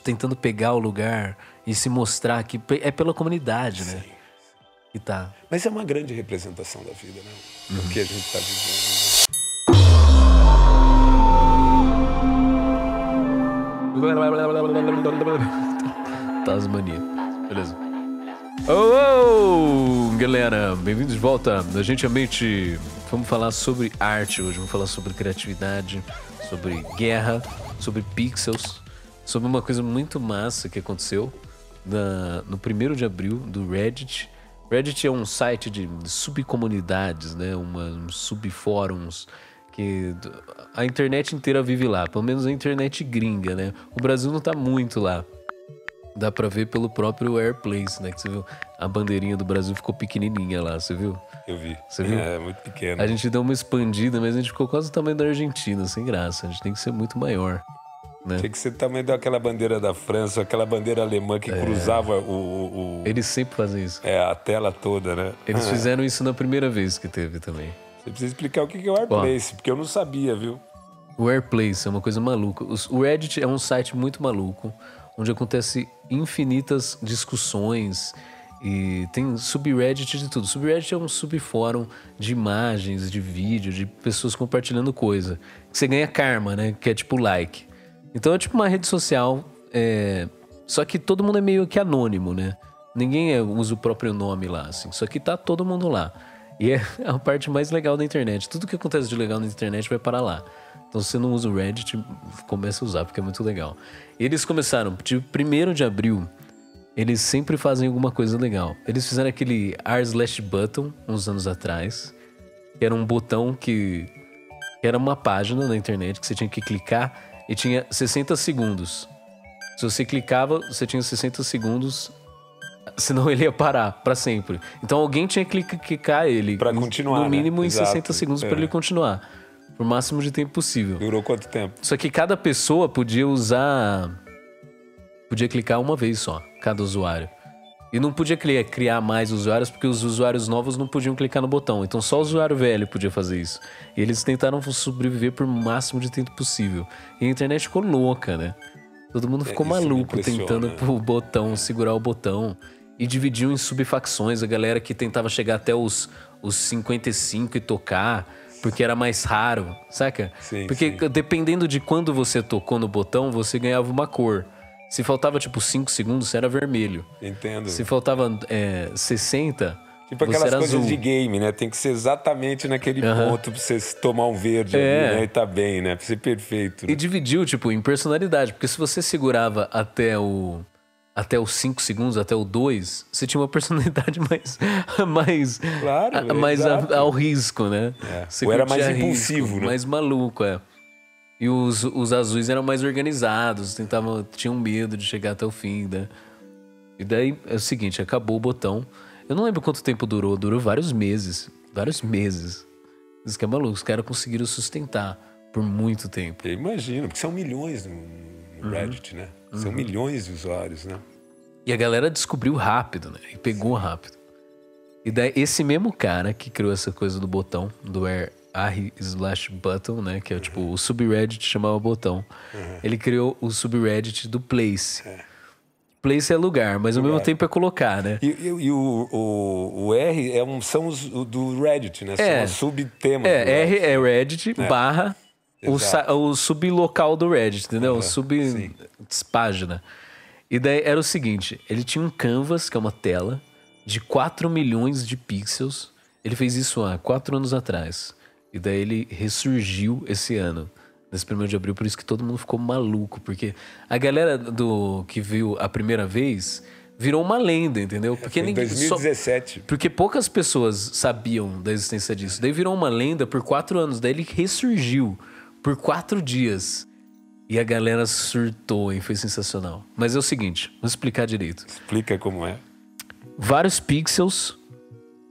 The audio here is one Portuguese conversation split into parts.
tentando pegar o lugar e se mostrar que é pela comunidade, né? Sim. Que tá. Mas é uma grande representação da vida, né? O que a gente tá vivendo. Tasmania. Beleza. Oh, galera, bem-vindos de volta. A gente realmente vamos falar sobre arte hoje, vamos falar sobre criatividade, sobre guerra, sobre pixels, sobre uma coisa muito massa que aconteceu no 1º de abril do Reddit. Reddit é um site de subcomunidades, né? Uns subfóruns que a internet inteira vive lá, pelo menos a internet gringa, né? O Brasil não tá muito lá. Dá pra ver pelo próprio Airplace, né? Que você viu, a bandeirinha do Brasil ficou pequenininha lá, você viu? Eu vi. Você viu? É, muito pequeno. A gente deu uma expandida, mas a gente ficou quase o tamanho da Argentina, sem graça. A gente tem que ser muito maior, né? Tinha que ser também daquela bandeira da França, aquela bandeira alemã que cruzava Eles sempre fazem isso. a tela toda, né? Eles fizeram isso na primeira vez que teve também. Você precisa explicar o que é o Airplace, porque eu não sabia, viu? O Airplace é uma coisa maluca. O Reddit é um site muito maluco, onde acontece infinitas discussões e tem subreddit de tudo. Subreddit é um subfórum de imagens, de vídeo, de pessoas compartilhando coisa. Você ganha karma, né? Que é tipo like. Então é tipo uma rede social, só que todo mundo é meio que anônimo, né? Ninguém usa o próprio nome lá, assim. Só que tá todo mundo lá. E é a parte mais legal da internet. Tudo que acontece de legal na internet vai parar lá. Então, se você não usa o Reddit, comece a usar, porque é muito legal. E eles começaram, de 1º de abril, eles sempre fazem alguma coisa legal. Eles fizeram aquele r/button, uns anos atrás, que era um botão que era uma página na internet que você tinha que clicar e tinha 60 segundos. Se você clicava, você tinha 60 segundos, senão ele ia parar pra sempre. Então, alguém tinha que clicar ele. Pra continuar, no mínimo, né? em 60 Exato. segundos pra ele continuar. Por máximo de tempo possível. Durou quanto tempo? Só que cada pessoa podia clicar uma vez só, cada usuário. E não podia criar mais usuários, porque os usuários novos não podiam clicar no botão. Então só o usuário velho podia fazer isso. E eles tentaram sobreviver por máximo de tempo possível. E a internet ficou louca, né? Todo mundo ficou maluco tentando o botão, segurar o botão. E dividiam em subfacções. A galera que tentava chegar até os 55 e tocar, porque era mais raro, saca? Sim, porque sim. dependendo de quando você tocou no botão, você ganhava uma cor. Se faltava tipo 5 segundos, você era vermelho. Entendo. Se faltava 60, Tipo você aquelas era coisas azul. de game, né? Tem que ser exatamente naquele ponto pra você tomar um verde ali, né? E tá bem, né? Pra ser perfeito. Né? E dividiu, tipo, em personalidade. Porque se você segurava até os 5 segundos, até o 2, você tinha uma personalidade mais Claro, mais exato. ao risco, né? Você Ou era mais curtia impulsivo, risco, né? mais maluco, E os azuis eram mais organizados, tinham medo de chegar até o fim, né? E daí é o seguinte, acabou o botão. Eu não lembro quanto tempo durou vários meses. Vários meses. Isso que é maluco, os caras conseguiram sustentar por muito tempo. Eu imagino, porque são milhões no Reddit, né? São milhões de usuários, né? E a galera descobriu rápido, né? E pegou rápido. E daí esse mesmo cara que criou essa coisa do botão, do r/button, né? Que é tipo, o subreddit chamava botão. Ele criou o subreddit do Place. Place é lugar, mas ao mesmo tempo é colocar, né? E o R são os do Reddit, né? São os subtemas. do R Reddit. é Reddit barra o sublocal do Reddit, entendeu? O sim. página. E daí era o seguinte, ele tinha um canvas, que é uma tela, de 4 milhões de pixels. Ele fez isso há 4 anos atrás. E daí ele ressurgiu esse ano, nesse 1º de abril, por isso que todo mundo ficou maluco. Porque a galera que viu a primeira vez virou uma lenda, entendeu? Porque Foi em 2017. porque poucas pessoas sabiam da existência disso. Daí virou uma lenda por 4 anos. Daí ele ressurgiu por 4 dias. E a galera surtou, hein? Foi sensacional. Mas é o seguinte, vou explicar direito. Explica como é. Vários pixels,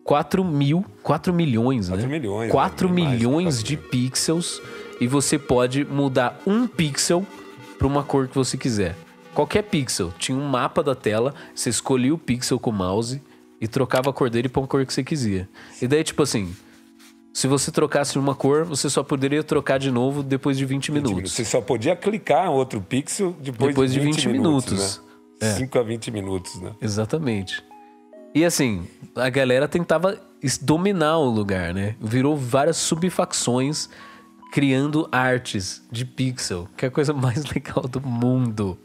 4 milhões, né? 4 milhões, 4 né? milhões de pixels. E você pode mudar um pixel para uma cor que você quiser. Qualquer pixel. Tinha um mapa da tela, você escolhia o pixel com o mouse e trocava a cor dele para uma cor que você quiser. E daí, tipo assim, Se você trocasse uma cor, você só poderia trocar de novo depois de 20 minutos. Você só podia clicar em outro pixel depois de 20 minutos. Né? 5 a 20 minutos, né? Exatamente. E assim, a galera tentava dominar o lugar, né? Virou várias subfacções criando artes de pixel, que é a coisa mais legal do mundo.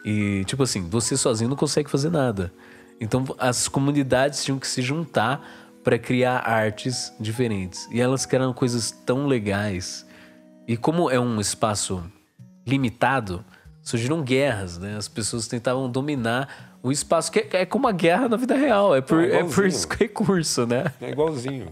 E, tipo assim, você sozinho não consegue fazer nada. Então, as comunidades tinham que se juntar para criar artes diferentes. E elas criaram coisas tão legais. E como é um espaço limitado, surgiram guerras, né? As pessoas tentavam dominar o espaço, que é como a guerra na vida real. É por recurso, né? É igualzinho.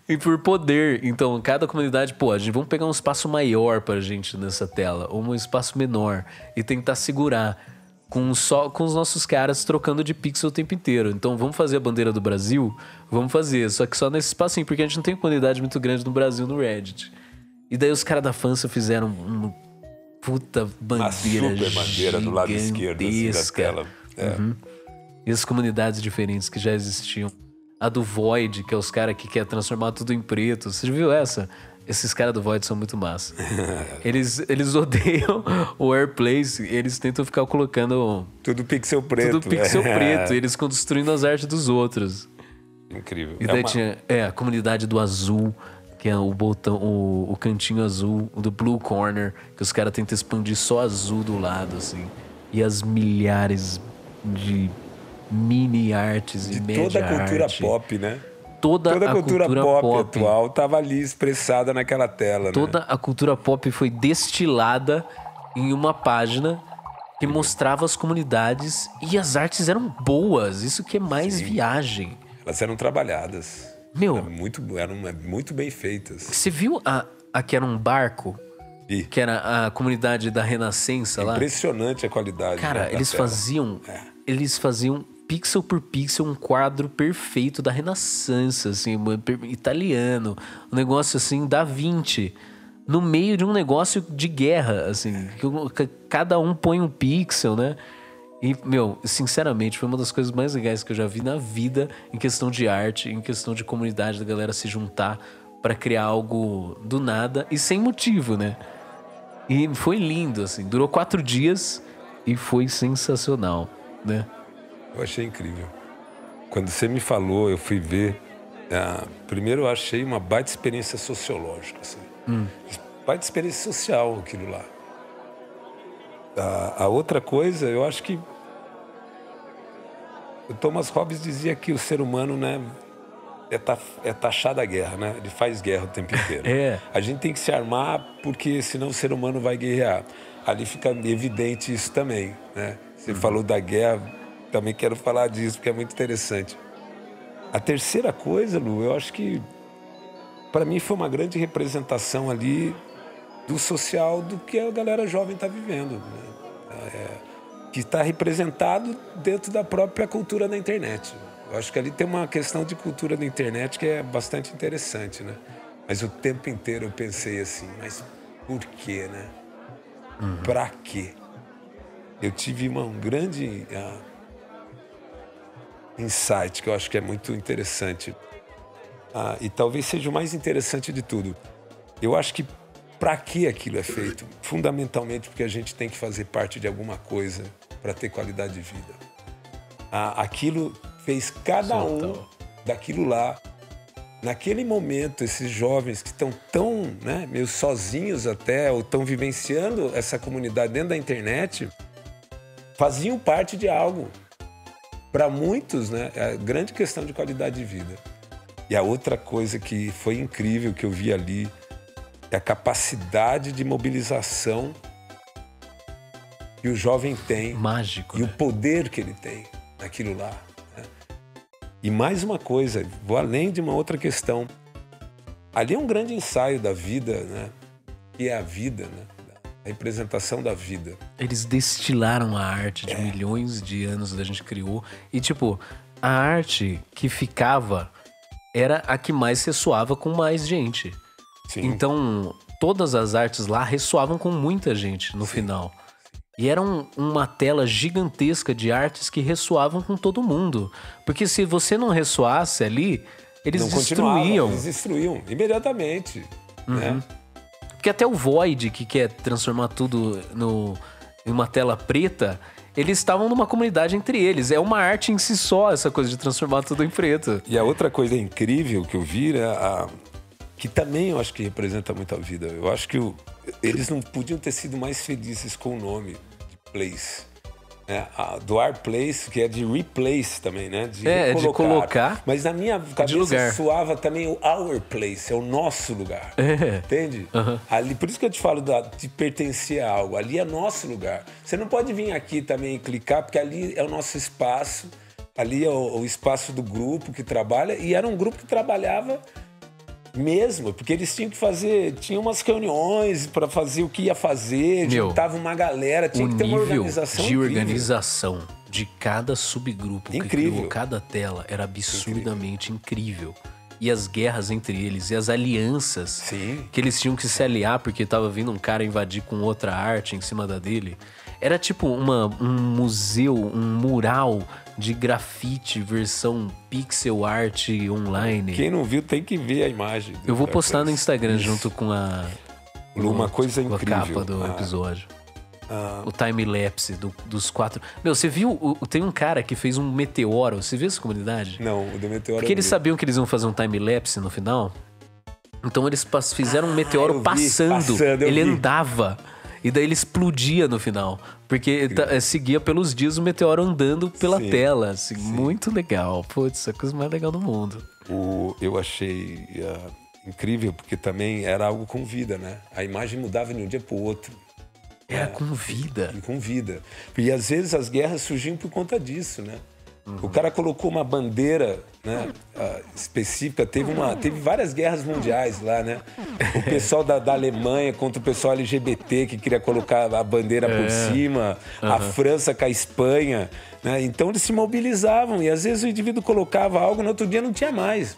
E por poder. Então, cada comunidade, pô, a gente vamos pegar um espaço maior pra gente nessa tela, ou um espaço menor, e tentar segurar com os nossos caras trocando de pixel o tempo inteiro. Então, vamos fazer a bandeira do Brasil? Vamos fazer, só que só nesse espacinho, porque a gente não tem comunidade muito grande no Brasil no Reddit. E daí os caras da Fansa fizeram uma puta bandeira, uma super bandeira do lado esquerdo assim, da tela. Uhum. E as comunidades diferentes que já existiam. A do Void, que é os caras que querem transformar tudo em preto. Você já viu essa? Esses caras do Void são muito massa. Eles odeiam o Airplace. Eles tentam ficar colocando tudo pixel preto. Tudo pixel preto. Eles ficam destruindo as artes dos outros. Incrível. E daí tinha a comunidade do azul, que é o botão, o cantinho azul, do Blue Corner, que os caras tentam expandir só azul do lado, assim. E as milhares de mini artes e média toda a cultura arte. Pop, né? Toda a cultura pop atual estava ali expressada naquela tela, toda a cultura pop foi destilada em uma página que mostrava as comunidades e as artes eram boas. Isso que é mais viagem. Elas eram trabalhadas. Meu, eram muito bem feitas. Você viu a que era um barco? Que era a comunidade da Renascença lá? Impressionante a qualidade. Cara, eles faziam pixel por pixel um quadro perfeito da Renascença, assim, italiano, um negócio assim da Vinci, no meio de um negócio de guerra, assim, que cada um põe um pixel, né? E, meu, sinceramente, foi uma das coisas mais legais que eu já vi na vida em questão de arte, em questão de comunidade, da galera se juntar pra criar algo do nada e sem motivo, né? E foi lindo, assim, durou 4 dias e foi sensacional, né? Eu achei incrível. Quando você me falou, eu fui ver. Primeiro eu achei uma baita experiência sociológica. Assim. Baita experiência social aquilo lá. A outra coisa, eu acho que o Thomas Hobbes dizia que o ser humano, né, é taxado à guerra, né? Ele faz guerra o tempo inteiro. A gente tem que se armar porque senão o ser humano vai guerrear. Ali fica evidente isso também, né? Você falou da guerra, também quero falar disso porque é muito interessante. A terceira coisa, Lu, eu acho que para mim foi uma grande representação ali do social do que a galera jovem está vivendo, né? Que está representado dentro da própria cultura da internet. Eu acho que ali tem uma questão de cultura da internet que é bastante interessante, né? Mas o tempo inteiro eu pensei assim, mas por quê, né? Pra quê? Eu tive um grande insight que eu acho que é muito interessante. E talvez seja o mais interessante de tudo. Eu acho que para que aquilo é feito? Fundamentalmente porque a gente tem que fazer parte de alguma coisa para ter qualidade de vida. Aquilo fez cada um daquilo lá. Naquele momento, esses jovens que estão tão, né, meio sozinhos até, ou estão vivenciando essa comunidade dentro da internet, faziam parte de algo. Para muitos, né, é a grande questão de qualidade de vida. E a outra coisa que foi incrível que eu vi ali é a capacidade de mobilização que o jovem tem. Mágico. E o poder que ele tem naquilo lá. E mais uma coisa, vou além de uma outra questão. Ali é um grande ensaio da vida, né? Que é a vida, né? A representação da vida. Eles destilaram a arte de milhões de anos que a gente criou. E, tipo, a arte que ficava era a que mais ressoava com mais gente. Sim. Então, todas as artes lá ressoavam com muita gente no final. E era uma tela gigantesca de artes que ressoavam com todo mundo. Porque se você não ressoasse ali, Eles destruíam. Eles destruíam imediatamente, né? Porque até o Void, que quer transformar tudo em uma tela preta, eles estavam numa comunidade entre eles. É uma arte em si só, essa coisa de transformar tudo em preto. E a outra coisa incrível que eu vi, né, que também eu acho que representa muito a vida. Eu acho que eles não podiam ter sido mais felizes com o nome de Place. Doar Place, que é de replace também, né? De colocar. Mas na minha cabeça soava também o Our Place, é o nosso lugar. Entende? Ali, por isso que eu te falo de pertencer a algo. Ali é nosso lugar. Você não pode vir aqui também e clicar, porque ali é o nosso espaço. Ali é o espaço do grupo que trabalha. E era um grupo que trabalhava mesmo, porque eles tinham que fazer, tinha umas reuniões para fazer o que ia fazer, juntava uma galera, tinha que ter uma organização de organização de cada subgrupo que criou cada tela era absurdamente incrível. E as guerras entre eles, e as alianças que eles tinham que se aliar porque tava vindo um cara invadir com outra arte em cima da dele. Era tipo um museu, um mural de grafite versão pixel art online. Quem não viu tem que ver a imagem. Eu vou postar no Instagram junto com uma coisa incrível. A capa do episódio. O time-lapse dos 4... Meu, você viu? Tem um cara que fez um meteoro. Você viu essa comunidade? Não, o do meteoro. Porque eles sabiam que eles iam fazer um time-lapse no final. Então eles fizeram um meteoro passando. Ele andava. E daí ele explodia no final. Porque seguia pelos dias o meteoro andando pela tela. Assim, muito legal. Putz, isso é a coisa mais legal do mundo. Eu achei incrível, porque também era algo com vida, né? A imagem mudava de um dia para o outro. Era com vida. Com vida. E às vezes as guerras surgiam por conta disso, né? O cara colocou uma bandeira, né, específica. Teve várias guerras mundiais lá, né? O pessoal da Alemanha contra o pessoal LGBT que queria colocar a bandeira por cima. A França com a Espanha, né? Então eles se mobilizavam. E às vezes o indivíduo colocava algo, no outro dia não tinha mais.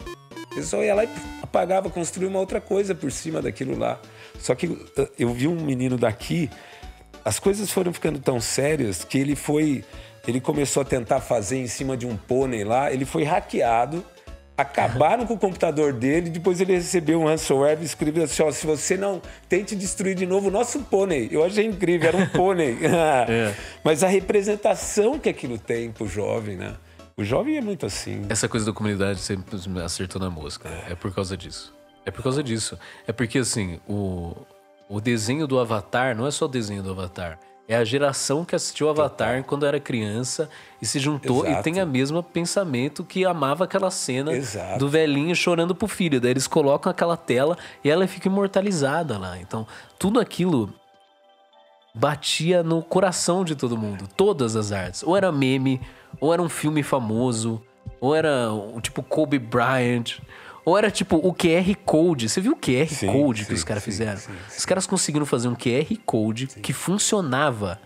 O pessoal ia lá e apagava, construía uma outra coisa por cima daquilo lá. Só que eu vi um menino daqui, as coisas foram ficando tão sérias que ele começou a tentar fazer em cima de um pônei lá, ele foi hackeado, acabaram com o computador dele, depois ele recebeu um ransomware e escreveu assim, se você não tente destruir de novo o nosso pônei. Eu achei incrível, era um pônei. Mas a representação que aquilo tem pro jovem, né? O jovem é muito assim. Essa coisa da comunidade sempre acertou na mosca, né? É por causa disso. É porque, assim, o desenho do Avatar não é só o desenho do Avatar. É a geração que assistiu Avatar quando era criança e se juntou e tem o mesmo pensamento que amava aquela cena do velhinho chorando pro filho. Daí eles colocam aquela tela e ela fica imortalizada lá. Então, tudo aquilo batia no coração de todo mundo. Todas as artes. Ou era meme, ou era um filme famoso, ou era tipo Kobe Bryant... Ou era tipo o QR Code. Você viu o QR Code que os caras fizeram? Os caras conseguiram fazer um QR Code que funcionava.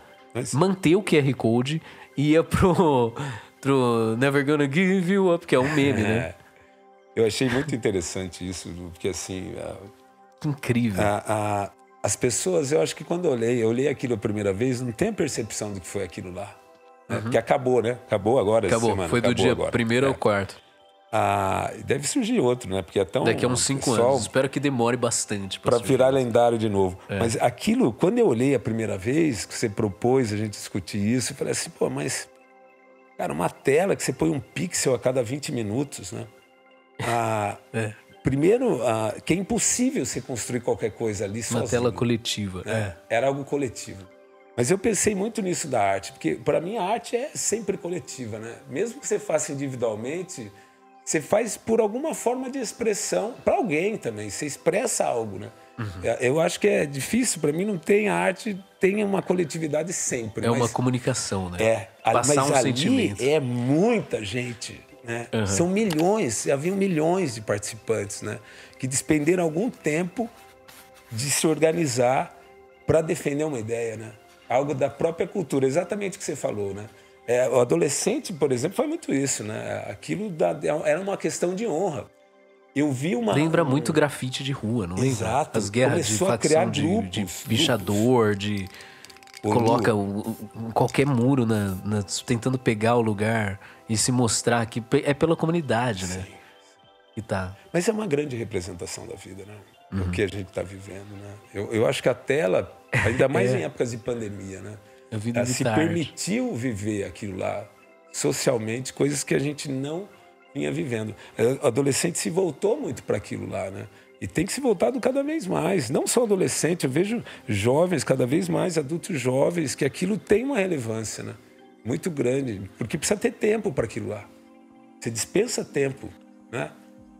Manter o QR Code e ia pro Never Gonna Give You Up, que é um meme, né? Eu achei muito interessante isso, porque assim... Que incrível. As pessoas, eu acho que quando eu olhei aquilo a primeira vez, não tem a percepção do que foi aquilo lá. Né? Porque acabou, né? Acabou agora essa semana. Foi do dia 1º ao 4º. Deve surgir outro, né? Porque é tão... Daqui a uns 5 anos. Espero que demore bastante para virar lendário de novo. Mas aquilo, quando eu olhei a primeira vez, que você propôs a gente discutir isso, eu falei assim, mas... Cara, uma tela que você põe um pixel a cada 20 minutos, né? Primeiro, que é impossível você construir qualquer coisa ali sozinho. Uma tela coletiva. Né? Era algo coletivo. Mas eu pensei muito nisso da arte, porque para mim a arte é sempre coletiva, né? Mesmo que você faça individualmente... Você faz por alguma forma de expressão para alguém também. Você expressa algo, né? Eu acho que é difícil. Para mim, não tem a arte, tem uma coletividade sempre. Uma comunicação, né? Passar um sentimento. É muita gente, né? São milhões, haviam milhões de participantes, né? Que despenderam algum tempo de se organizar para defender uma ideia, né? Algo da própria cultura, exatamente o que você falou, né? O adolescente, por exemplo, foi muito isso, né? Aquilo era uma questão de honra. Eu vi Lembra muito grafite de rua, não lembra? Exato. As guerras de facção, de bichador, de... Coloca qualquer muro tentando pegar o lugar e se mostrar que é pela comunidade, né? E tá. Mas é uma grande representação da vida, né? O que a gente está vivendo, né? Eu acho que a tela, ainda mais em épocas de pandemia, né? A vida se permitiu viver aquilo lá socialmente, coisas que a gente não vinha vivendo. O adolescente se voltou muito para aquilo lá, né? E tem que se voltar cada vez mais. Não só adolescente, eu vejo jovens, cada vez mais adultos jovens, que aquilo tem uma relevância, né? Muito grande, porque precisa ter tempo para aquilo lá. Você dispensa tempo, né?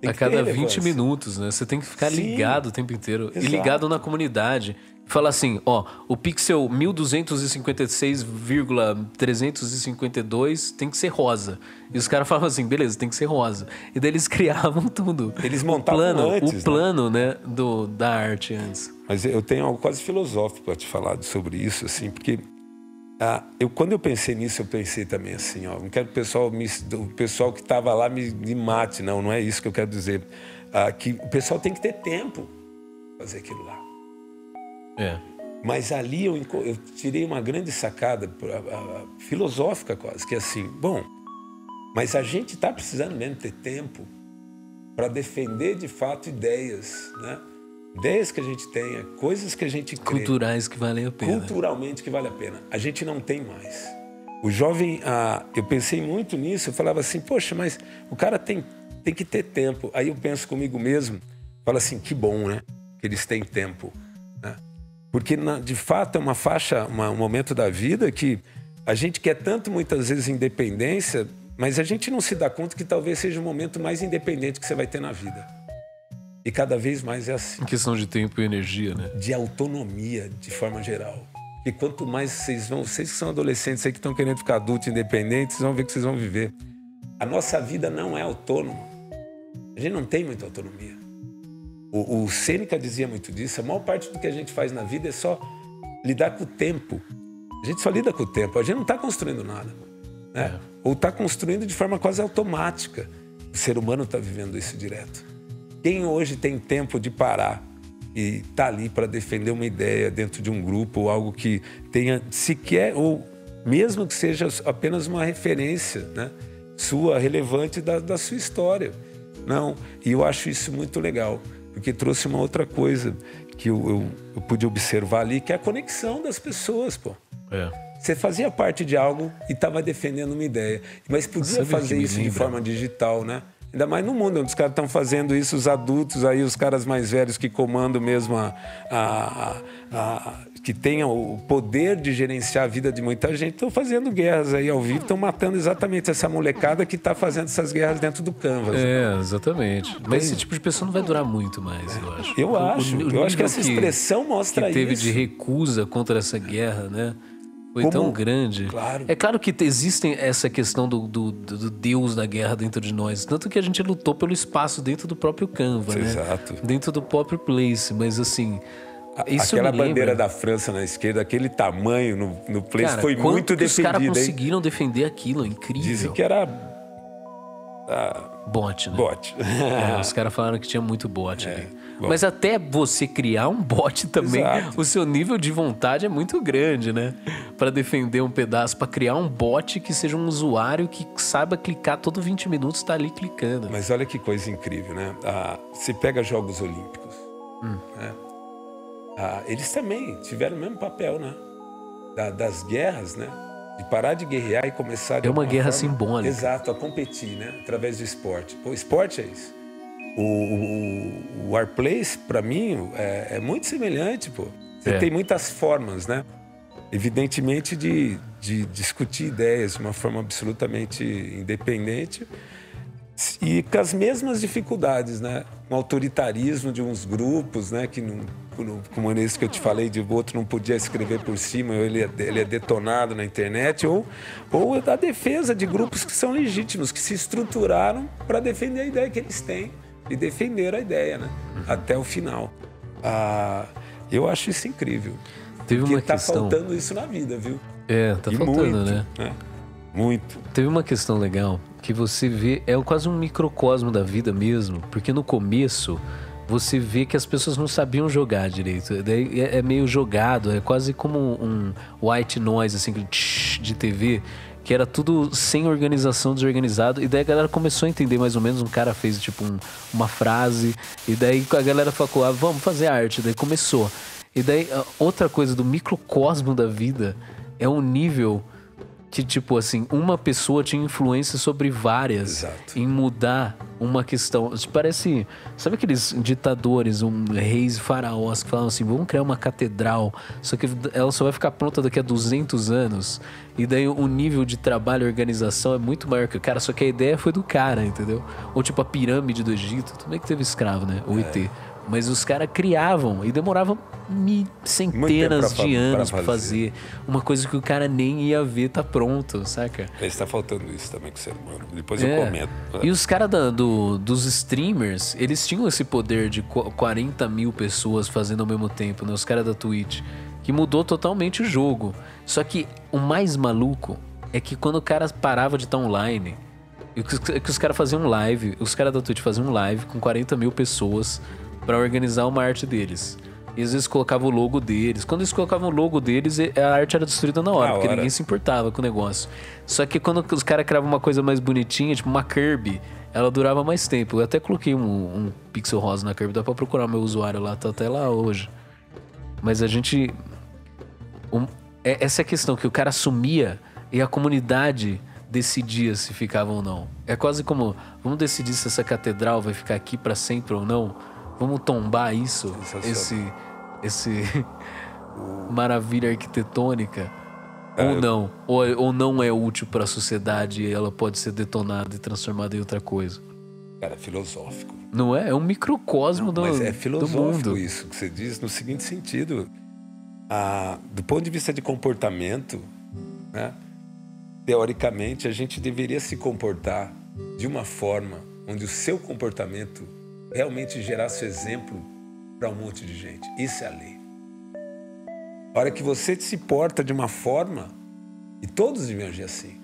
A cada 20 minutos, né? Você tem que ficar ligado o tempo inteiro. Exato. E ligado na comunidade. Fala assim, ó, o pixel 1256,352 tem que ser rosa. E os caras falavam assim, beleza, tem que ser rosa. E daí eles criavam tudo. Eles montavam o plano, né, da arte antes. Mas eu tenho algo quase filosófico para te falar sobre isso, assim, porque quando eu pensei nisso, eu pensei também assim, ó, não quero que o pessoal que estava lá me mate, não é isso que eu quero dizer. Que o pessoal tem que ter tempo para fazer aquilo lá. Mas ali eu tirei uma grande sacada filosófica quase, que é assim, bom, mas a gente está precisando mesmo ter tempo para defender de fato ideias, né? Ideias que a gente tenha, coisas que a gente crê. Culturais que valem a pena. Culturalmente que vale a pena. A gente não tem mais. O jovem, eu pensei muito nisso, eu falava assim, poxa, mas o cara tem que ter tempo. Aí eu penso comigo mesmo, falo assim, que bom, né? Que eles têm tempo, né? Porque, de fato, é uma faixa, um momento da vida que a gente quer tanto, muitas vezes, independência, mas a gente não se dá conta que talvez seja o momento mais independente que você vai ter na vida. E cada vez mais é assim. Em questão de tempo e energia, né? De autonomia, de forma geral. E quanto mais vocês que são adolescentes aí que estão querendo ficar adultos, independentes, vocês vão ver que vocês vão viver. A nossa vida não é autônoma. A gente não tem muita autonomia. O Sêneca dizia muito disso. A maior parte do que a gente faz na vida é só lidar com o tempo. A gente só lida com o tempo. A gente não está construindo nada, né? Ou está construindo de forma quase automática. O ser humano está vivendo isso direto. Quem hoje tem tempo de parar e está ali para defender uma ideia dentro de um grupo ou algo que tenha sequer, ou mesmo que seja apenas uma referência, né, sua, relevante da sua história? Não. E eu acho isso muito legal, porque trouxe uma outra coisa que eu pude observar ali, que é a conexão das pessoas, pô. Você fazia parte de algo e estava defendendo uma ideia, mas podia fazer isso de forma digital, né? Ainda mais no mundo onde os caras estão fazendo isso, os adultos aí, os caras mais velhos que comandam mesmo que tenham o poder de gerenciar a vida de muita gente, estão fazendo guerras aí ao vivo, estão matando exatamente essa molecada que está fazendo essas guerras dentro do Canvas. Exatamente. Mas esse tipo de pessoa não vai durar muito mais, eu acho. Eu acho que essa expressão mostra isso. Que teve de recusa contra essa guerra, né? Foi tão grande. Claro. É claro que existe essa questão do Deus da guerra dentro de nós. Tanto que a gente lutou pelo espaço dentro do próprio Canva, né? Exato. Dentro do próprio Place. Mas assim, isso aquela bandeira da França na esquerda, aquele tamanho no Place, cara, foi muito defendido. Os caras conseguiram defender aquilo, incrível. Dizem que era... bot, né? Bot. Os caras falaram que tinha muito bot ali. Bom. Mas até você criar um bot também, o seu nível de vontade é muito grande, né? Para defender um pedaço, para criar um bot que seja um usuário que saiba clicar todo 20 minutos, tá ali clicando. Mas olha que coisa incrível, né? Você pega Jogos Olímpicos, né? Eles também tiveram o mesmo papel, né? Das guerras, né? De parar de guerrear e começar... É uma guerra simbólica. Exato, a competir, né? Através do esporte. O esporte é isso. O Warplace, para mim, é muito semelhante, pô. Você tem muitas formas, né? Evidentemente, de discutir ideias de uma forma absolutamente independente e com as mesmas dificuldades, né? Com o autoritarismo de uns grupos, né? Que não... como esse que eu te falei, de outro não podia escrever por cima, ele é detonado na internet, ou a defesa de grupos que são legítimos, que se estruturaram para defender a ideia que eles têm e defender a ideia, né? Até o final. Eu acho isso incrível. Teve uma questão... Tá faltando isso na vida, viu? Tá faltando, muito, né? Muito. Teve uma questão legal que você vê, é quase um microcosmo da vida mesmo, porque no começo você vê que as pessoas não sabiam jogar direito. Daí é meio jogado, é quase como um white noise, assim, de TV. que era tudo sem organização, desorganizado. E daí a galera começou a entender mais ou menos. Um cara fez tipo uma frase, e daí a galera falou, ah, vamos fazer arte. Daí começou. E daí outra coisa do microcosmo da vida é um nível que, tipo assim, uma pessoa tinha influência sobre várias. Exato. Em mudar uma questão. Parece, sabe aqueles ditadores, reis faraós que falam assim, vamos criar uma catedral, só que ela só vai ficar pronta daqui a 200 anos. E daí o nível de trabalho e organização é muito maior que o cara, só que a ideia foi do cara, entendeu? Ou tipo a pirâmide do Egito, tudo bem que teve escravo, né? O ET. Mas os caras criavam e demoravam centenas de anos pra fazer. Uma coisa que o cara nem ia ver tá pronto, saca? Está faltando isso também com o ser humano. Depois eu comento. E os caras dos streamers, eles tinham esse poder de 40 mil pessoas fazendo ao mesmo tempo, né? Os caras da Twitch. Que mudou totalmente o jogo. Só que o mais maluco é que quando o cara parava de estar online, que os caras faziam live, os caras da Twitch faziam live com 40 mil pessoas pra organizar uma arte deles. E às vezes colocavam o logo deles. Quando eles colocavam o logo deles, a arte era destruída na hora, porque ninguém se importava com o negócio. Só que quando os caras criavam uma coisa mais bonitinha, tipo uma Kirby, ela durava mais tempo. Eu até coloquei um pixel rosa na Kirby, dá pra procurar o meu usuário lá, tá até lá hoje. Mas a gente... essa é a questão, que o cara sumia e a comunidade decidia se ficava ou não. É quase como, vamos decidir se essa catedral vai ficar aqui pra sempre ou não? Vamos tombar isso? Esse maravilha arquitetônica? Ou não? Ou não é útil para a sociedade e ela pode ser detonada e transformada em outra coisa? Cara, é filosófico. Não é? É um microcosmo do mundo. Mas é filosófico isso que você diz, no seguinte sentido. Do ponto de vista de comportamento, né, teoricamente, a gente deveria se comportar de uma forma onde o seu comportamento realmente gerasse exemplo para um monte de gente. Isso é a lei. A hora que você se porta de uma forma, e todos deviam agir assim,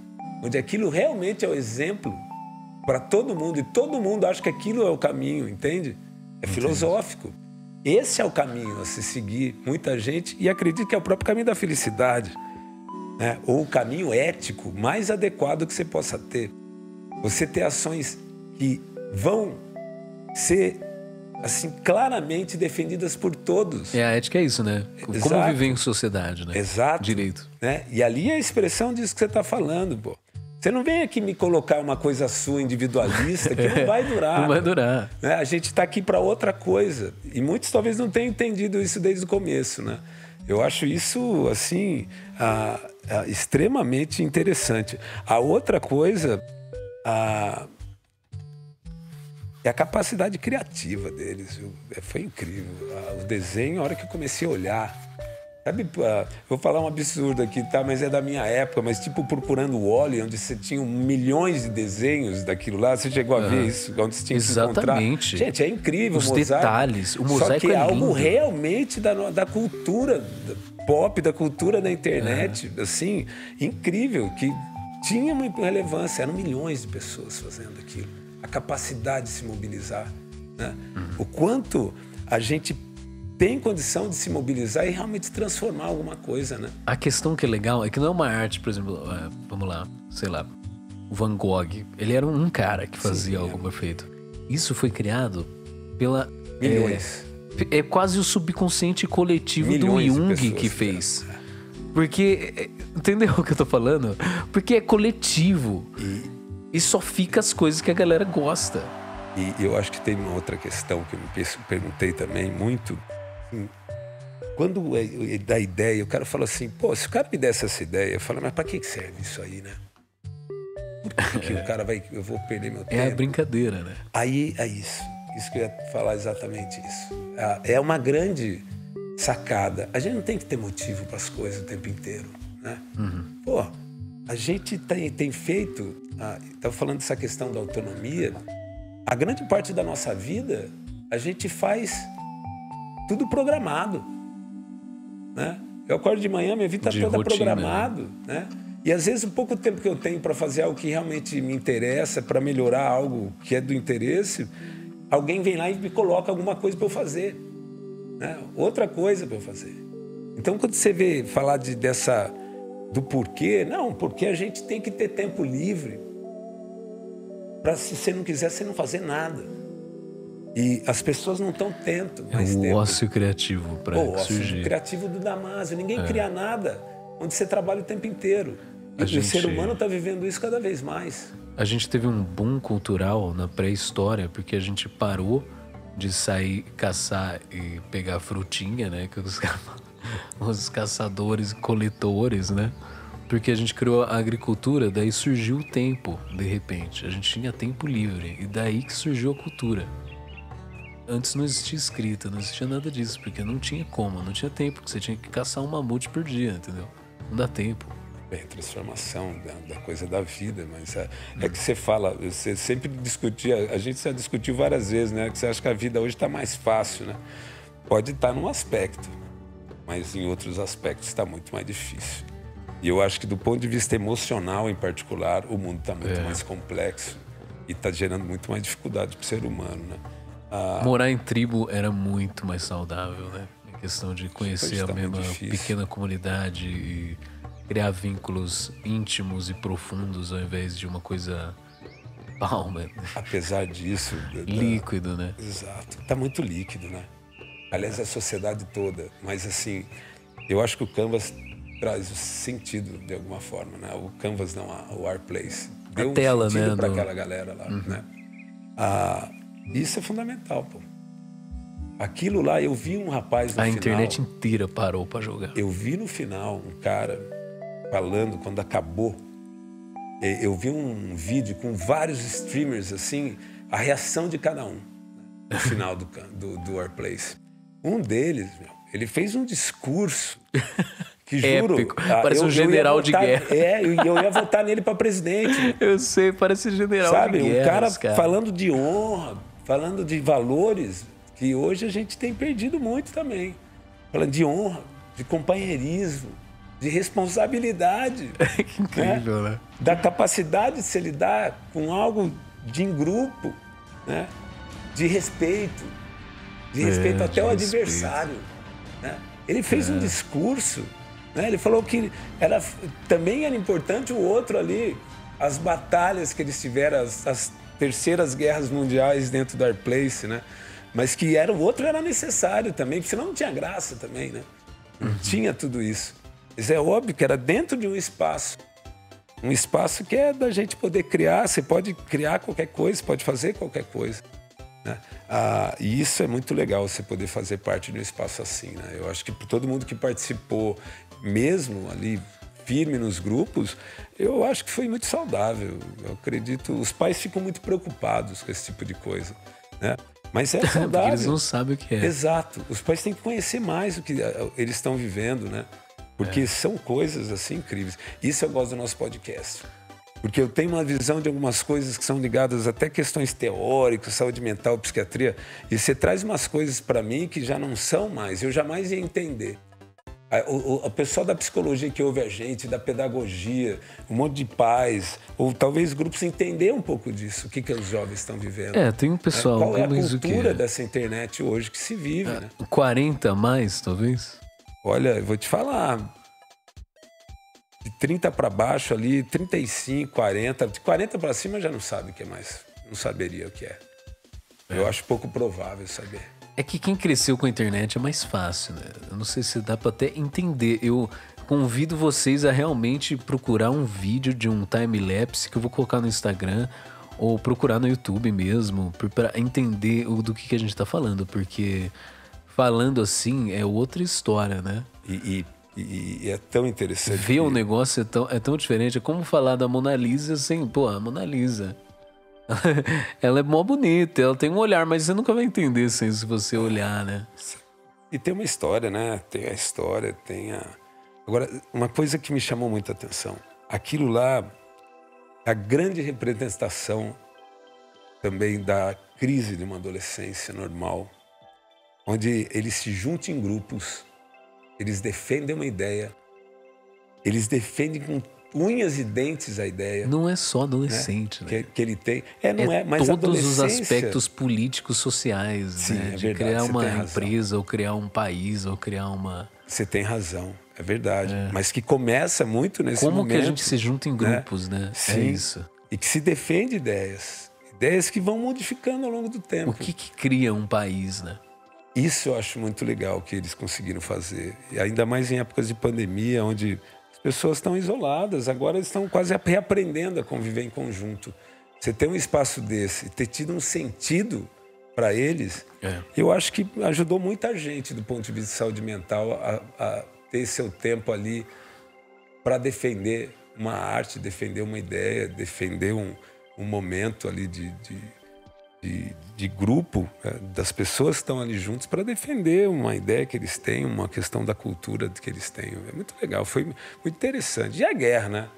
onde aquilo realmente é o exemplo para todo mundo, e todo mundo acha que aquilo é o caminho, entende? É filosófico. Esse é o caminho a se seguir, muita gente, e acredito que é o próprio caminho da felicidade, né? Ou o caminho ético mais adequado que você possa ter. Você ter ações que vão ser assim claramente defendidas por todos. A ética é isso, né? Como Exato. viver em sociedade, né? Exato. Direito. Né? E ali é a expressão disso que você está falando, pô. Você não vem aqui me colocar uma coisa sua individualista que não vai durar. Não vai durar. Né? A gente está aqui para outra coisa. E muitos talvez não tenham entendido isso desde o começo, né? Eu acho isso, assim, extremamente interessante. A outra coisa é a capacidade criativa deles. Foi incrível. O desenho, a hora que eu comecei a olhar... Sabe, vou falar um absurdo aqui, tá? Mas é da minha época, mas tipo Procurando o Wally, onde você tinha milhões de desenhos daquilo lá. Você chegou a ver isso? Onde você tinha que se encontrar. Exatamente. Gente, é incrível. Os detalhes. O mosaico Só que é algo lindo. realmente da cultura pop, da cultura da internet. Assim, incrível, que tinha uma relevância. Eram milhões de pessoas fazendo aquilo. A capacidade de se mobilizar, né? O quanto a gente tem condição de se mobilizar e realmente transformar alguma coisa, né? A questão que é legal é que não é uma arte, por exemplo, vamos lá, sei lá, o Van Gogh, ele era um cara que fazia algo perfeito. Isso foi criado pela... Milhões. É quase o subconsciente coletivo Milhões do Jung de que fez. Porque, entendeu o que eu tô falando? Porque é coletivo. E só fica as coisas que a galera gosta. E eu acho que tem uma outra questão que eu me perguntei também muito. Quando dá ideia, o cara fala assim, pô, se o cara me desse essa ideia, eu falo, mas pra que serve isso aí, né? Por que o cara eu vou perder meu tempo? É a brincadeira, né? Aí é isso que eu ia falar, exatamente isso. É uma grande sacada. A gente não tem que ter motivo para as coisas o tempo inteiro, né? Pô, a gente tem feito, estava falando dessa questão da autonomia, a grande parte da nossa vida, a gente faz tudo programado, né? Eu acordo de manhã, minha vida está toda programado, né? E às vezes o pouco tempo que eu tenho para fazer algo que realmente me interessa, para melhorar algo que é do interesse, alguém vem lá e me coloca alguma coisa para eu fazer, né? Outra coisa para eu fazer. Então, quando você vê falar dessa do porquê. Não, porque a gente tem que ter tempo livre para, se você não quiser, você não fazer nada. E as pessoas não estão tendo mais tempo. É o ócio criativo para surgir. O ócio criativo do Damásio. Ninguém cria nada onde você trabalha o tempo inteiro. E o ser humano está vivendo isso cada vez mais. A gente teve um boom cultural na pré-história porque a gente parou de sair caçar e pegar frutinha, né? Que os caçadores, coletores, né? Porque a gente criou a agricultura, daí surgiu o tempo, de repente. A gente tinha tempo livre e daí que surgiu a cultura. Antes não existia escrita, não existia nada disso, porque não tinha como, não tinha tempo, porque você tinha que caçar um mamute por dia, entendeu? Não dá tempo. Bem, transformação da coisa da vida, mas é que você fala, você sempre discutia, a gente já discutiu várias vezes, né? Que você acha que a vida hoje está mais fácil, né? Pode estar num aspecto, mas em outros aspectos está muito mais difícil. E eu acho que do ponto de vista emocional, em particular, o mundo está muito mais complexo e está gerando muito mais dificuldade para o ser humano, né? Morar em tribo era muito mais saudável, né? Em questão de conhecer a mesma pequena comunidade e criar vínculos íntimos e profundos ao invés de uma coisa palma. Apesar disso... líquido, né? Exato. Está muito líquido, né? Aliás, a sociedade toda. Mas, assim, eu acho que o Canvas traz o sentido, de alguma forma, né? O Canvas, não, o Artplace. Deu tela, sentido, né, para aquela galera lá, né? Isso é fundamental, pô. Aquilo lá, eu vi um rapaz no final... A internet inteira parou para jogar. Eu vi no final um cara falando, quando acabou, eu vi um vídeo com vários streamers, assim, a reação de cada um, né, no final do Artplace. Um deles, ele fez um discurso que, juro... épico. Parece um general de guerra. Eu ia votar nele para presidente. Eu sei, parece general de guerra. Sabe, cara falando de honra, falando de valores que hoje a gente tem perdido muito também. Falando de honra, de companheirismo, de responsabilidade. Que incrível, né? Da capacidade de se lidar com algo de em grupo, né? De respeito até o adversário. Né? Ele fez um discurso, né? Ele falou que também era importante o outro ali, as batalhas que eles tiveram, as terceiras guerras mundiais dentro do Artplace, né? Mas que o outro era necessário também, porque senão não tinha graça também, né? Não tinha tudo isso. Mas é óbvio que era dentro de um espaço que é da gente poder criar. Você pode criar qualquer coisa, pode fazer qualquer coisa, né? E isso é muito legal, você poder fazer parte de um espaço assim, né? Eu acho que por todo mundo que participou, mesmo ali firme nos grupos, eu acho que foi muito saudável. Eu acredito, os pais ficam muito preocupados com esse tipo de coisa, né? Mas é saudável. Porque eles não sabem o que é. Exato. Os pais têm que conhecer mais o que eles estão vivendo, né? Porque são coisas assim incríveis. Isso eu gosto do nosso podcast. Porque eu tenho uma visão de algumas coisas que são ligadas até questões teóricas, saúde mental, psiquiatria. E você traz umas coisas para mim que já não são mais. Eu jamais ia entender. O pessoal da psicologia que ouve a gente, da pedagogia, um monte de pais, ou talvez grupos, entender um pouco disso, o que os jovens estão vivendo. Tem um pessoal... Qual é a cultura dessa internet hoje que se vive, né? 40 mais, talvez? Olha, eu vou te falar, de 30 para baixo ali, 35, 40, de 40 para cima já não sabe o que é mais, não saberia o que é. Eu acho pouco provável saber. É que quem cresceu com a internet é mais fácil, né? Eu não sei se dá para até entender. Eu convido vocês a realmente procurar um vídeo de um time-lapse que eu vou colocar no Instagram ou procurar no YouTube mesmo para entender do que a gente tá falando, porque falando assim é outra história, né? E é tão interessante. Ver o negócio é tão diferente. É como falar da Mona Lisa sem... Pô, a Mona Lisa... ela é mó bonita, ela tem um olhar, mas você nunca vai entender sem se você olhar, né? E tem uma história, né? Tem a história, tem a... Agora, uma coisa que me chamou muita atenção. Aquilo lá, a grande representação também da crise de uma adolescência normal, onde eles se juntam em grupos, eles defendem uma ideia, eles defendem com unhas e dentes a ideia. Não é só adolescente, né? Que ele tem. Não é, mas todos os aspectos políticos, sociais, sim, né? É de verdade, criar uma empresa, ou criar um país, ou criar uma... Você tem razão. é verdade. Mas que começa muito nesse momento. Como que a gente se junta em grupos, né? Sim. É isso. E que se defende ideias. Ideias que vão modificando ao longo do tempo. O que cria um país, né? Isso eu acho muito legal que eles conseguiram fazer. E ainda mais em épocas de pandemia, onde as pessoas estão isoladas. Agora estão quase reaprendendo a conviver em conjunto. Você ter um espaço desse, ter tido um sentido para eles, eu acho que ajudou muita gente do ponto de vista de saúde mental a ter seu tempo ali para defender uma arte, defender uma ideia, defender um momento ali de grupo, das pessoas que estão ali juntos para defender uma ideia que eles têm, uma questão da cultura que eles têm. É muito legal, foi muito interessante. E a guerra, né?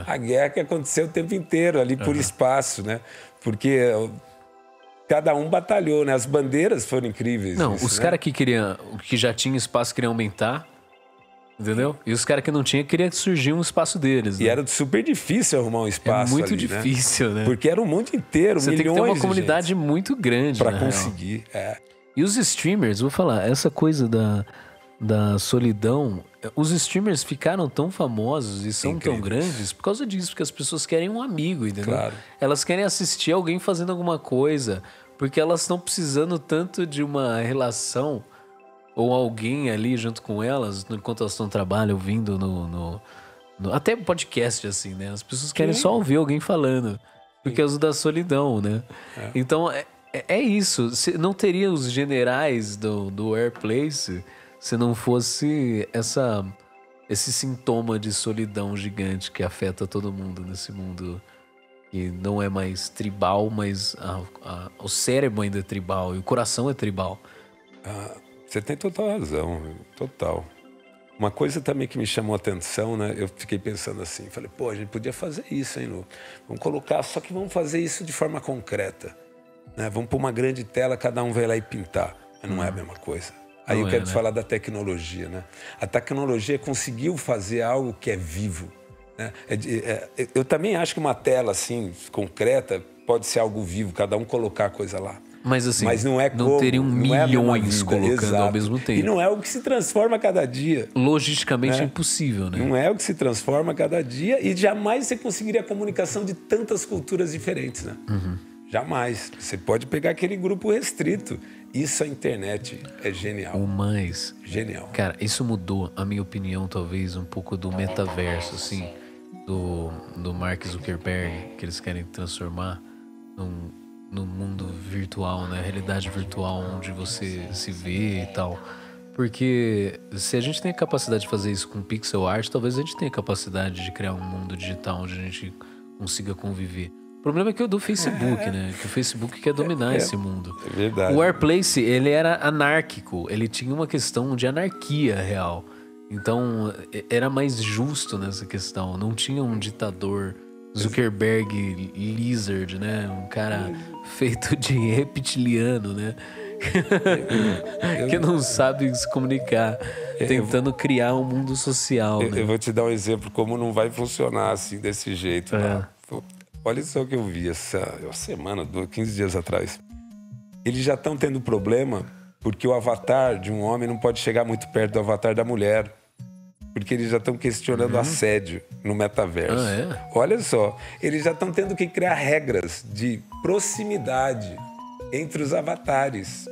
A guerra que aconteceu o tempo inteiro ali por espaço, né? Porque cada um batalhou, né? As bandeiras foram incríveis. Não, os caras que já tinham espaço queriam aumentar, entendeu? E os caras que não tinham queriam que surgir um espaço deles. Né? E era super difícil arrumar um espaço. É muito ali, difícil, né? Porque era o mundo inteiro, você milhões tem que ter uma comunidade muito grande para conseguir. E os streamers, vou falar, essa coisa da solidão, os streamers ficaram tão famosos e são tão grandes por causa disso, porque as pessoas querem um amigo, entendeu? Claro. Elas querem assistir alguém fazendo alguma coisa, porque elas estão precisando tanto de uma relação ou alguém ali junto com elas, enquanto elas estão no trabalho, ouvindo até podcast, assim, né? As pessoas querem só ouvir alguém falando, por causa da solidão, né? Então, é isso. Não teria os generais do Airplace se não fosse esse sintoma de solidão gigante que afeta todo mundo nesse mundo que não é mais tribal, mas o cérebro ainda é tribal e o coração é tribal. Você tem total razão, total. Uma coisa também que me chamou a atenção, né? Eu fiquei pensando assim, falei, pô, a gente podia fazer isso, hein, Lu? Vamos colocar, só que vamos fazer isso de forma concreta, né? Vamos pôr uma grande tela, cada um vai lá e pintar. Mas não é a mesma coisa. Aí eu quero te falar da tecnologia, né? A tecnologia conseguiu fazer algo que é vivo, né? Eu também acho que uma tela assim, concreta, pode ser algo vivo, cada um colocar a coisa lá. Mas assim, não teriam milhões colocando ao mesmo tempo. E não é o que se transforma a cada dia. Logisticamente é impossível, né? Não é o que se transforma a cada dia e jamais você conseguiria a comunicação de tantas culturas diferentes, né? Jamais. Você pode pegar aquele grupo restrito. Isso a internet é genial. Genial. Cara, isso mudou, a minha opinião, talvez, um pouco do metaverso, assim, do Mark Zuckerberg, que eles querem transformar num mundo virtual, né? Realidade virtual, onde você se vê e tal. Porque se a gente tem a capacidade de fazer isso com pixel art, talvez a gente tenha a capacidade de criar um mundo digital onde a gente consiga conviver. O problema é que é o do Facebook, né? Que o Facebook quer dominar esse mundo. É verdade. O Airplace, ele era anárquico. Ele tinha uma questão de anarquia real. Então, era mais justo nessa questão. Não tinha um ditador Zuckerberg lizard, né? Um cara feito de reptiliano, né? Que não sabe se comunicar, tentando criar um mundo social. Né? Eu vou te dar um exemplo como não vai funcionar assim, desse jeito. Né? Olha só o que eu vi essa semana, 15 dias atrás. Eles já estão tendo problema porque o avatar de um homem não pode chegar muito perto do avatar da mulher. Porque eles já estão questionando assédio no metaverso. Olha só, eles já estão tendo que criar regras de proximidade entre os avatares,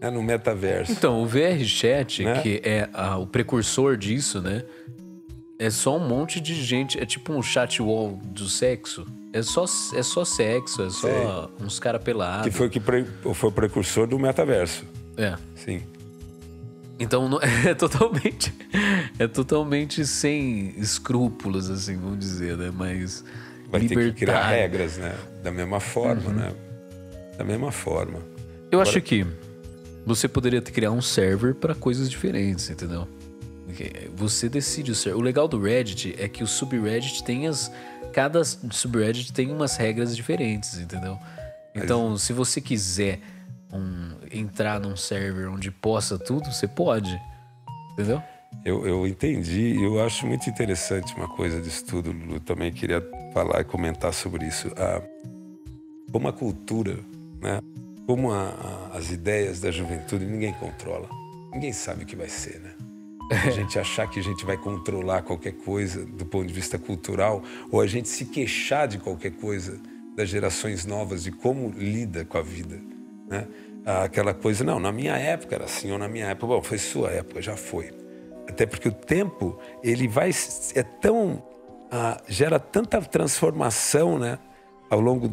né, no metaverso. Então, o VRChat, né? Que é o precursor disso, né? É só um monte de gente, é tipo um chat wall do sexo. É só sexo, é só uns caras pelados. Que foi o precursor do metaverso. Sim. Então é totalmente sem escrúpulos, assim, vamos dizer, né? Mas vai ter que criar regras, né? Da mesma forma, né? Da mesma forma. Eu acho que você poderia criar um server para coisas diferentes, entendeu? Você decide o server. O legal do Reddit é que o subreddit cada subreddit tem umas regras diferentes, entendeu? Então, se você quiser entrar num server onde possa tudo, você pode, entendeu? Eu entendi, eu acho muito interessante uma coisa disso tudo, Lu, também queria falar e comentar sobre isso. Como a cultura, né? Como as ideias da juventude ninguém controla, ninguém sabe o que vai ser, né? A gente achar que a gente vai controlar qualquer coisa do ponto de vista cultural, ou a gente se queixar de qualquer coisa das gerações novas, de como lida com a vida, né? Aquela coisa, não, na minha época era assim, ou na minha época, bom, foi sua época, já foi. Até porque o tempo, ele vai, gera tanta transformação, né? Ao longo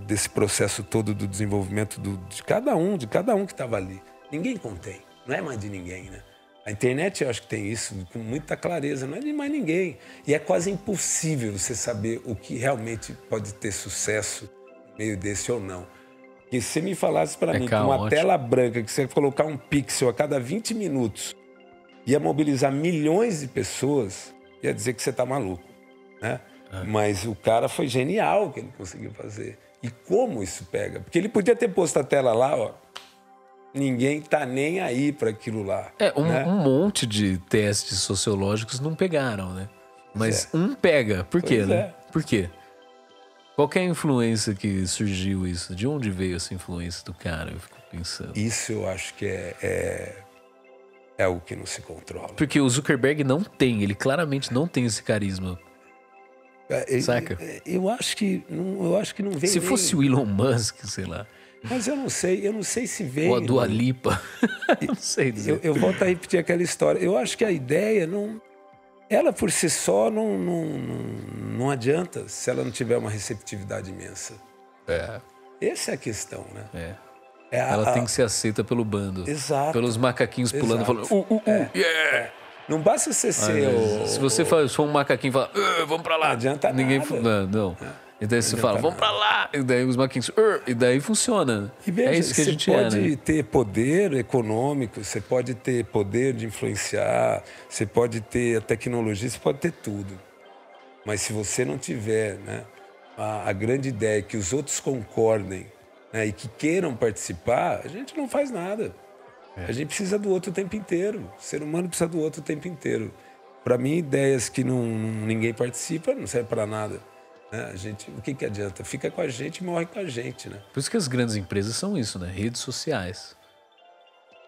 desse processo todo do desenvolvimento de cada um que estava ali. Ninguém contém, não é mais de ninguém, né? A internet, eu acho que tem isso com muita clareza, não é de mais ninguém. E é quase impossível você saber o que realmente pode ter sucesso no meio desse ou não. E se você me falasse para mim que uma tela branca, que você colocar um pixel a cada 20 minutos, ia mobilizar milhões de pessoas, ia dizer que você está maluco, né? Mas o cara foi genial que ele conseguiu fazer. E como isso pega? Porque ele podia ter posto a tela lá, ó. Ninguém tá nem aí para aquilo lá. Um monte de testes sociológicos não pegaram, né? Mas um pega. Por quê, né? Por quê? Qual que é a influência que surgiu isso? De onde veio essa influência do cara? Eu fico pensando. Isso eu acho que é algo que não se controla. Porque o Zuckerberg não tem, ele claramente não tem esse carisma. Saca? Eu acho que não vem. Se fosse o Elon Musk, sei lá. Mas eu não sei se veio. Ou a Dua Lipa. Não sei dizer. Eu volto a repetir aquela história. Eu acho que a ideia ela por si só não adianta se ela não tiver uma receptividade imensa. Essa é a questão, né? Ela tem que ser aceita pelo bando. Exato. Pelos macaquinhos pulando, falando yeah! Não basta você ser Se você for um macaquinho e falar, vamos pra lá. Não adianta nada. Não. E daí você fala, vamos pra lá. E daí os macaquinhos, e daí funciona. E veja, é isso que a gente você pode né? ter poder econômico, você pode ter poder de influenciar, você pode ter a tecnologia, você pode ter tudo. Mas se você não tiver, né, a grande ideia é que os outros concordem, né, e que queiram participar, a gente não faz nada. A gente precisa do outro o tempo inteiro. O ser humano precisa do outro o tempo inteiro. Para mim, ideias que ninguém participa não servem para nada. Né? O que adianta? Fica com a gente e morre com a gente. Né? Por isso que as grandes empresas são isso, né? Redes sociais.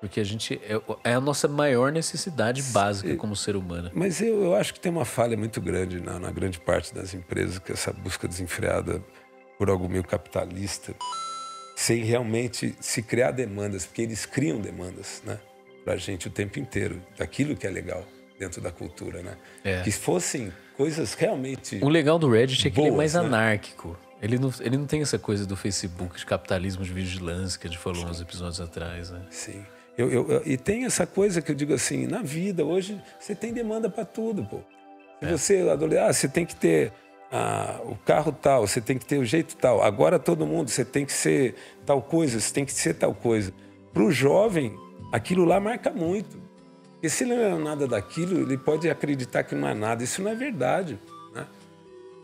Porque a gente é a nossa maior necessidade básica como ser humano. Mas eu acho que tem uma falha muito grande na grande parte das empresas, que essa busca desenfreada por algo meio capitalista, sem realmente se criar demandas, porque eles criam demandas, né, pra gente o tempo inteiro, daquilo que é legal dentro da cultura, né? Que fossem coisas realmente O legal do Reddit é que ele é mais né? anárquico. Ele não tem essa coisa do Facebook, de capitalismo de vigilância, que a gente falou uns episódios atrás, né? Sim. E tem essa coisa que eu digo assim, na vida, hoje, você tem demanda para tudo, pô. Se você adolescente, você tem que ter o carro tal, você tem que ter o jeito tal. Agora todo mundo, você tem que ser tal coisa, você tem que ser tal coisa. Para o jovem, aquilo lá marca muito. Porque se ele não é nada daquilo, ele pode acreditar que não é nada. Isso não é verdade, né?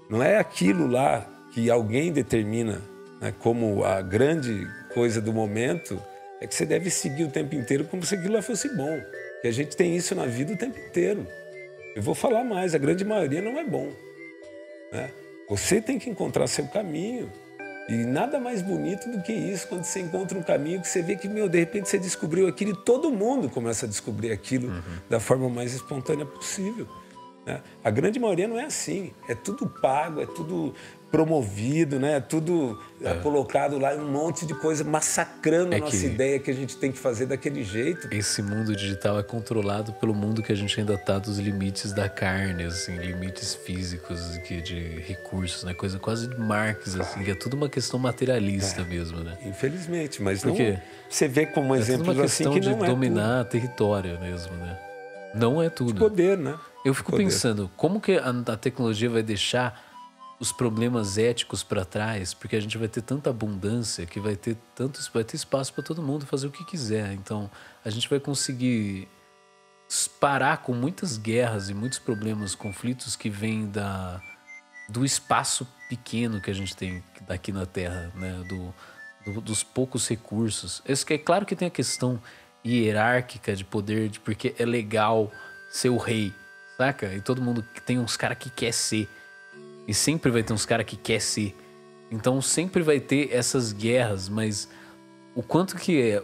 Não é aquilo lá que alguém determina, né, como a grande coisa do momento, é que você deve seguir o tempo inteiro como se aquilo lá fosse bom. E a gente tem isso na vida o tempo inteiro. Eu vou falar mais, a grande maioria não é bom. Né? Você tem que encontrar seu caminho. E nada mais bonito do que isso, quando você encontra um caminho que você vê que, de repente você descobriu aquilo e todo mundo começa a descobrir aquilo da forma mais espontânea possível. Né? A grande maioria não é assim. É tudo pago, é tudo promovido, né? É tudo colocado lá, um monte de coisa massacrando a nossa ideia que a gente tem que fazer daquele jeito. Esse mundo digital é controlado pelo mundo que a gente ainda tá dos limites da carne, assim, limites físicos de recursos, né? Coisa quase de Marx, assim, que é tudo uma questão materialista mesmo, né? Infelizmente, mas não, você vê como exemplos assim que não é tudo. É uma questão de dominar território mesmo, né? Não é tudo. De poder, né? Eu fico pensando, como que a tecnologia vai deixar os problemas éticos para trás, porque a gente vai ter tanta abundância que vai ter espaço para todo mundo fazer o que quiser. Então, a gente vai conseguir parar com muitas guerras e muitos problemas, conflitos que vêm do espaço pequeno que a gente tem aqui na Terra, né? Dos poucos recursos. É claro que tem a questão hierárquica de poder, porque é legal ser o rei, saca? E todo mundo tem uns caras que quer ser. E sempre vai ter uns caras que quer ser. Então sempre vai ter essas guerras, mas o quanto que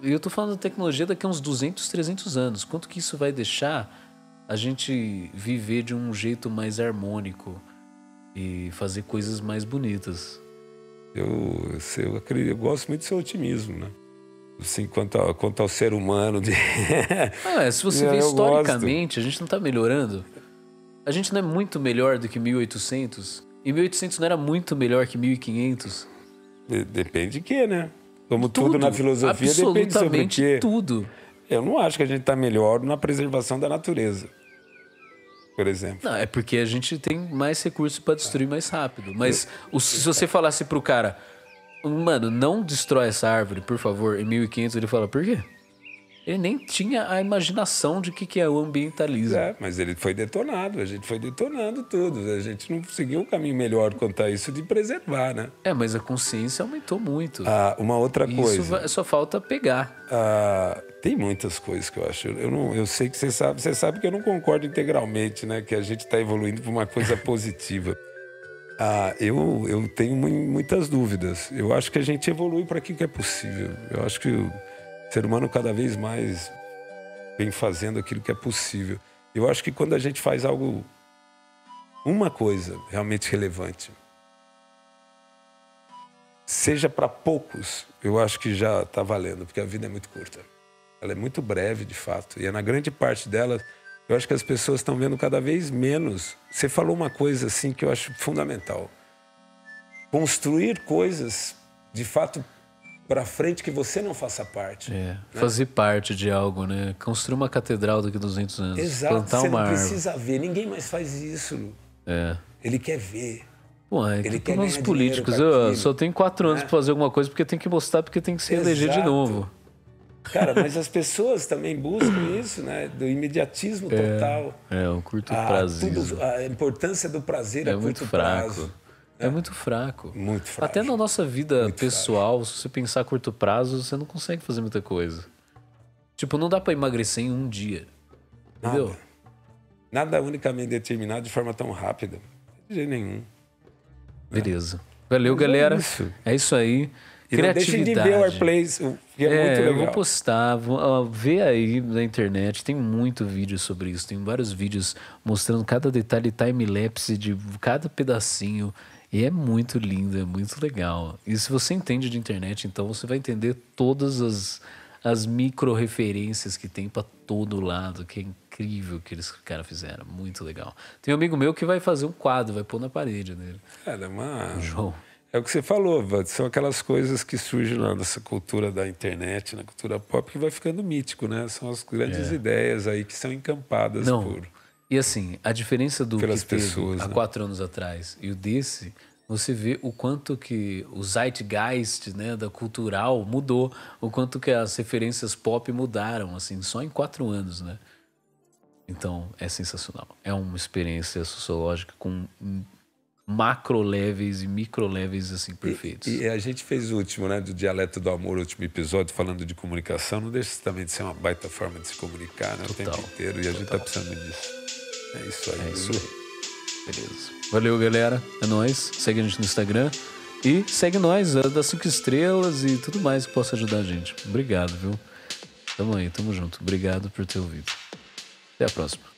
eu tô falando da tecnologia daqui a uns 200, 300 anos. Quanto que isso vai deixar a gente viver de um jeito mais harmônico e fazer coisas mais bonitas? Eu gosto muito do seu otimismo, né? Assim, quanto ao ser humano. Se você vê historicamente, a gente não tá melhorando. A gente não é muito melhor do que 1800. E 1800 não era muito melhor que 1500. Depende de quê, né? Como tudo na filosofia, depende sobre o quê. Tudo. Eu não acho que a gente tá melhor na preservação da natureza, por exemplo. Não, é porque a gente tem mais recursos para destruir mais rápido. Mas se você falasse pro cara, mano, não destrói essa árvore, por favor, em 1500, ele fala, por quê? Ele nem tinha a imaginação de que é o ambientalismo. Mas ele foi detonado, a gente foi detonando tudo. A gente não seguiu um caminho melhor quanto a isso de preservar, né? Mas a consciência aumentou muito. Uma outra coisa. Isso só falta pegar. Tem muitas coisas que eu acho. Eu sei que você sabe que eu não concordo integralmente, né? Que a gente está evoluindo para uma coisa positiva. Eu tenho muitas dúvidas. Eu acho que a gente evolui para aquilo que é possível. Eu acho que o ser humano cada vez mais vem fazendo aquilo que é possível. Eu acho que quando a gente faz uma coisa realmente relevante, seja para poucos, eu acho que já está valendo, porque a vida é muito curta. Ela é muito breve, de fato. E na grande parte dela, eu acho que as pessoas estão vendo cada vez menos. Você falou uma coisa assim que eu acho fundamental. Construir coisas, de fato, para frente que você não faça parte. Né? Fazer parte de algo, né? Construir uma catedral daqui a 200 anos. Exato, plantar você uma não árvore. precisa ver. Ninguém mais faz isso. Ele quer ver. Ele quer ganhar políticos. Eu só tenho 4 anos para fazer alguma coisa porque tem que mostrar, porque tem que se eleger de novo. Cara, mas as pessoas também buscam isso, né? Do imediatismo total. O curto prazo. A importância do prazer a curto prazo. É muito fraco. Muito fraco. Até na nossa vida pessoal, se você pensar a curto prazo, você não consegue fazer muita coisa. Tipo, não dá pra emagrecer em um dia. Entendeu? Nada unicamente determinado de forma tão rápida. De jeito nenhum. Beleza. Valeu, galera. É isso aí. E não deixem de ver o Airplays, que é muito legal. Eu vou postar, vê aí na internet, tem muito vídeo sobre isso. Tem vários vídeos mostrando cada detalhe, time-lapse de cada pedacinho. E é muito lindo, é muito legal. E se você entende de internet, então você vai entender todas as micro-referências que tem para todo lado, que é incrível que eles cara fizeram. Muito legal. Tem um amigo meu que vai fazer um quadro, vai pôr na parede dele. João. É o que você falou, são aquelas coisas que surgem lá nessa cultura da internet, na cultura pop, que vai ficando mítico, né? São as grandes ideias aí que são encampadas por... E assim, a diferença do pelas que teve pessoas, há 4 anos atrás e o desse, você vê o quanto que o zeitgeist, né, da cultural mudou, o quanto que as referências pop mudaram, assim, só em 4 anos, né? Então, é sensacional. É uma experiência sociológica com macro-levels e micro-levels, assim, perfeitos. E a gente fez o último, né, do Dialeto do Amor, o último episódio, falando de comunicação. Não deixa também de ser uma baita forma de se comunicar, né, o tempo inteiro. E a gente tá precisando disso. É isso aí. É isso aí. Beleza. Valeu, galera. É nóis. Segue a gente no Instagram. E segue nós, dá 5 estrelas e tudo mais que possa ajudar a gente. Obrigado, viu? Tamo aí, tamo junto. Obrigado por ter ouvido. Até a próxima.